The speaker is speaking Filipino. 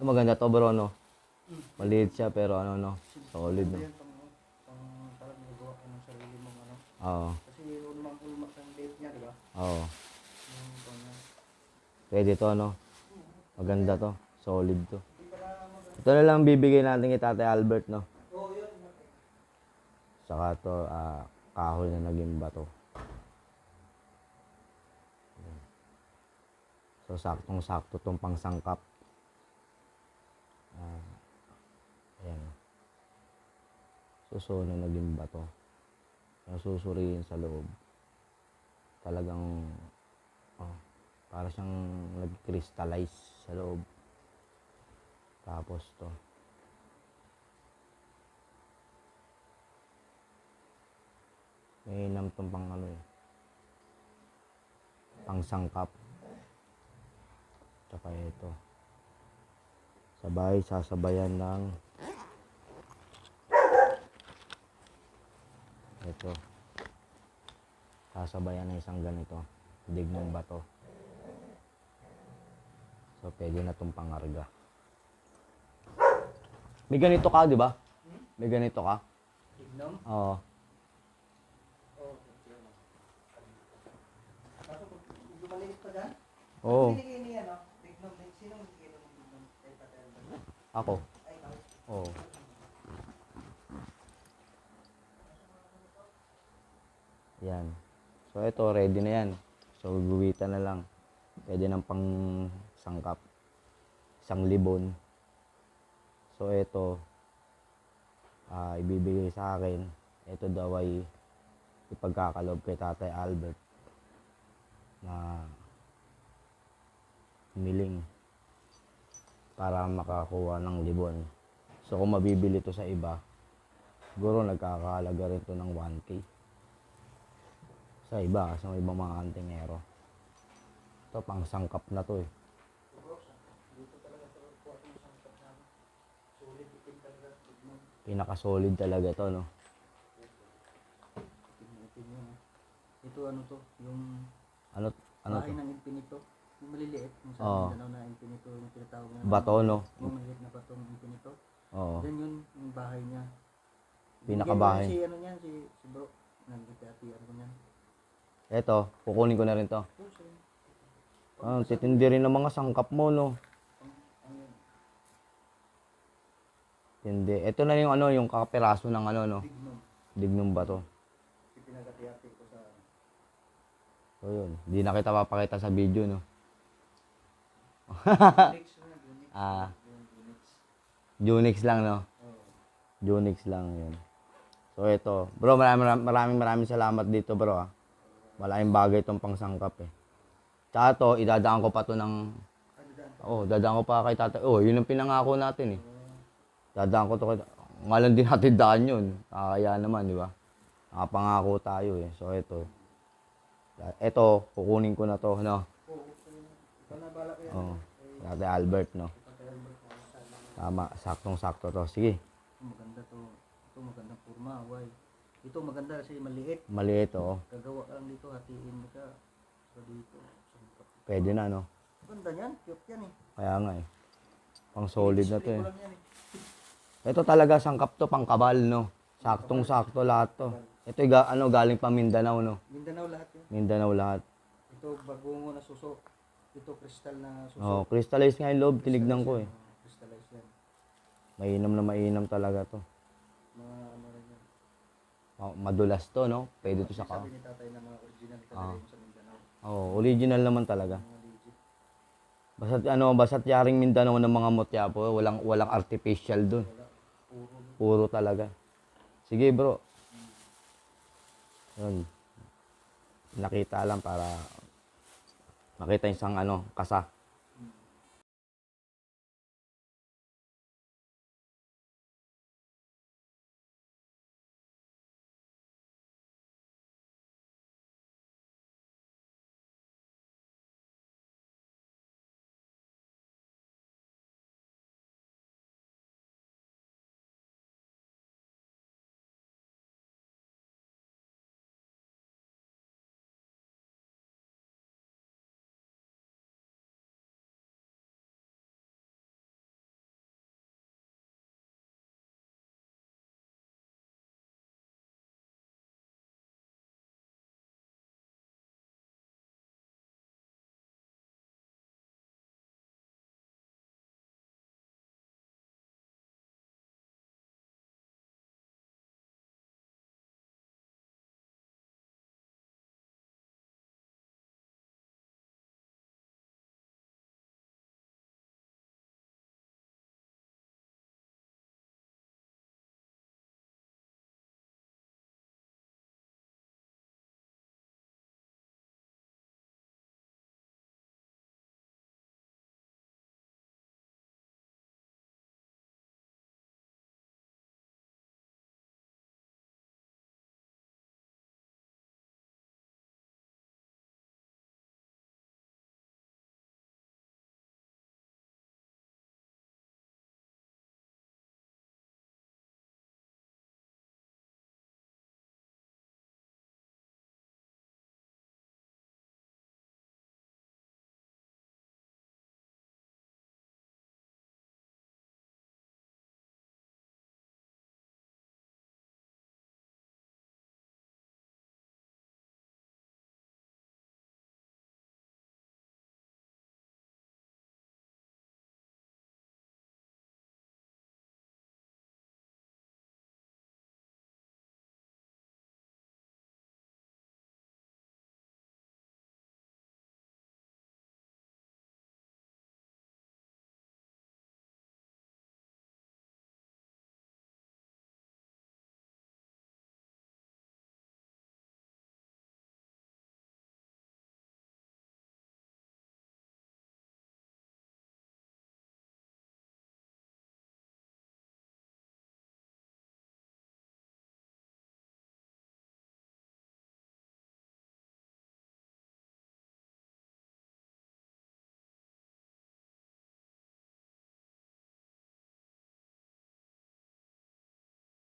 maganda to bro, no? Maliit siya pero ano, no? Solid, no? Parang nagawa ka ng sarili mong ano. Oo. Kasi ulmak ang date niya, di ba? Oo. Yung kanya. Pwede to, no? Maganda to. Solid to. Ito na lang bibigay natin kay Tatay Albert, no? Oo, yun. Saka to, kahoy na naging bato. So, saktong-sakto tong pangsangkap. Ayan. Suso na naging bato. Yung susuriin sa loob. Talagang, para siyang nag-crystallize sa loob. Tapos to. May inam tong pang ano eh. Pangsangkap. Tsaka ito. Sabay, sasabayan ng ito. Sasabayan ng isang ganito. Dignong bato. So, pwede na itong pangarga. May ganito ka, di ba? May ganito ka? Tignom? Oo. Oo. Kaso kung lumaliit pa dyan? Oo. Binigay niya, no? Tignom. Sino magbigay ng tignom? Kay Tatay Albert? Ako. Ay, ikaw. Oo. Yan. So, ito, ready na yan. So, guguwitan na lang. Pwede ng pang sangkap. Isang libon. So, ito, ibibigay sa akin. Ito daw ay ipagkakalob kay Tatay Albert na humiling para makakuha ng libon. So, kung mabibili to sa iba, siguro nagkakahalaga rin to ng 1K. Sa iba, sa ibang mga antingero. Ito, pang sangkap na to eh. Dito talaga ito. Kuha ko yung sangkap namin. Solid, itim talaga. Tignom. Pinaka-solid talaga to, no? Itim yun. Ito ano to? Yung Ano bahay to? ng infinito. Yung maliliit. Yung sa Oo. Mindanao na infinito. Yung tinatawag na Bato, no? yung maliliit na batong infinito. Oo. Then yun, yung bahay niya. Pinakabahay. Si ano niyan, si bro. Nagkati-atian ko niyan. Eto, kukunin ko na rin to. So, Titindi rin ng mga sangkap mo, no? Hindi. Ito na yung ano, yung kakapiraso ng ano, no? Tignom. Dignum ba to? Pinagkati-ati ko sa So, yun. Hindi na kita papakita sa video, no? Unix. Unix lang, no? Unix lang, yun. So, ito. Bro, maraming salamat dito, bro, ah. Malaking bagay itong pangsangkap, eh. Tsaka to, idadaan ko pa to ng... dadaan ko pa kay Tatay. Yun ang pinangako natin, eh. Dadaan ko to kay... Ngalan din natin daan yun. Kaya naman, di ba? Nakapangako tayo, eh. So, ito. Ito, kukunin ko na to, no? Oo. Tatay Albert, no? Tama, saktong-sakto to. Sige. Maganda to. Ito magandang forma, why? Ito maganda kasi maliit. Maliit, oo. Gagawa ka lang dito, hatiin mo siya. So dito. Pwede na, no? Ganda niyan, cute yan eh. Kaya nga, eh. Pang solid na to, Display eh. ko lang yan eh. Ito talaga sangkap to, pang kabal, no? Saktong-sakto lahat to. Ito, galing pa Mindanao, no? Mindanao lahat yun. Mindanao lahat. Ito bagungo na suso. Ito kristal na suso. Oh, crystallize nga yung loob, tinignan ko, eh. Crystallize yan. Mainam naman to. Mga ano rin yan. Madulas to, no? Pwede to sa Sabi ni tatay na mga original talaga yung sa Mindanao. original naman talaga. Mga legit. Basta't yaring Mindanao ng mga mutya po, walang artificial dun. Puro talaga. Sige, bro. Yun. Nakita lang para makita yung isang kasa.